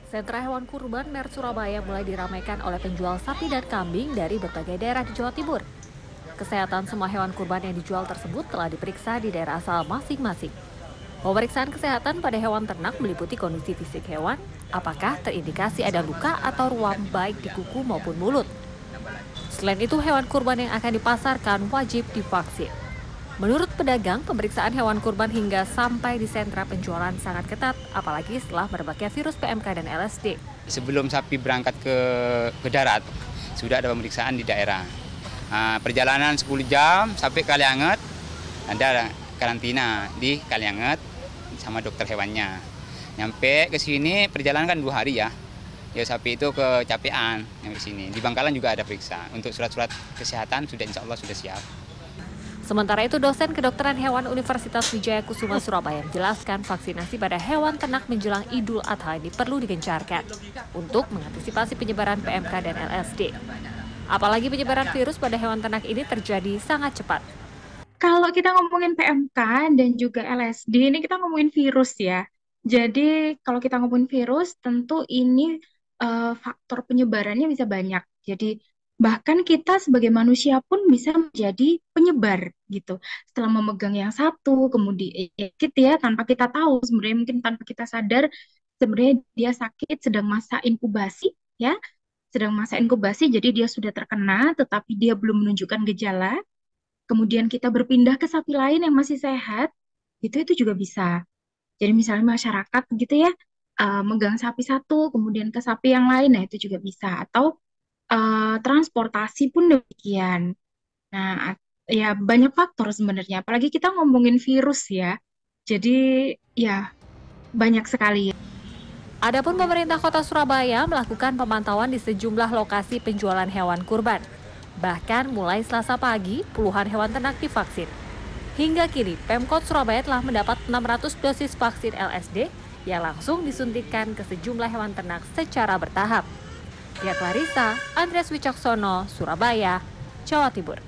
Sentra hewan kurban Mer Surabaya mulai diramaikan oleh penjual sapi dan kambing dari berbagai daerah di Jawa Timur. Kesehatan semua hewan kurban yang dijual tersebut telah diperiksa di daerah asal masing-masing. Pemeriksaan kesehatan pada hewan ternak meliputi kondisi fisik hewan, apakah terindikasi ada luka atau ruam baik di kuku maupun mulut. Selain itu, hewan kurban yang akan dipasarkan wajib divaksin. Menurut pedagang, pemeriksaan hewan kurban hingga sampai di sentra penjualan sangat ketat, apalagi setelah merebaknya virus PMK dan LSD. Sebelum sapi berangkat ke darat, sudah ada pemeriksaan di daerah. Perjalanan 10 jam sampai Kalianget, ada karantina di Kalianget sama dokter hewannya. Nyampe ke sini perjalanan kan 2 hari ya. Ya sapi itu kecapean nyampe sini. Di Bangkalan juga ada periksa. Untuk surat-surat kesehatan sudah insya Allah sudah siap. Sementara itu, dosen kedokteran hewan Universitas Wijaya Kusuma Surabaya menjelaskan vaksinasi pada hewan ternak menjelang Idul Adha ini perlu digencarkan untuk mengantisipasi penyebaran PMK dan LSD. Apalagi penyebaran virus pada hewan ternak ini terjadi sangat cepat. Kalau kita ngomongin PMK dan juga LSD, ini kita ngomongin virus ya. Jadi kalau kita ngomongin virus, tentu ini faktor penyebarannya bisa banyak. Jadi bahkan kita sebagai manusia pun bisa menjadi penyebar gitu. Setelah memegang yang satu, kemudian gitu ya, tanpa kita tahu, sebenarnya mungkin tanpa kita sadar, sebenarnya dia sakit, sedang masa inkubasi ya, jadi dia sudah terkena, tetapi dia belum menunjukkan gejala. Kemudian kita berpindah ke sapi lain yang masih sehat, itu juga bisa. Jadi misalnya masyarakat gitu ya, megang sapi satu, kemudian ke sapi yang lain, nah itu juga bisa. Atau transportasi pun demikian. Nah, ya banyak faktor sebenarnya. Apalagi kita ngomongin virus ya. Jadi ya banyak sekali. Adapun pemerintah Kota Surabaya melakukan pemantauan di sejumlah lokasi penjualan hewan kurban. Bahkan mulai Selasa pagi, puluhan hewan ternak divaksin. Hingga kini, Pemkot Surabaya telah mendapat 600 dosis vaksin LSD yang langsung disuntikan ke sejumlah hewan ternak secara bertahap. Tia Clarissa, Andreas Wicaksono, Surabaya, Jawa Timur.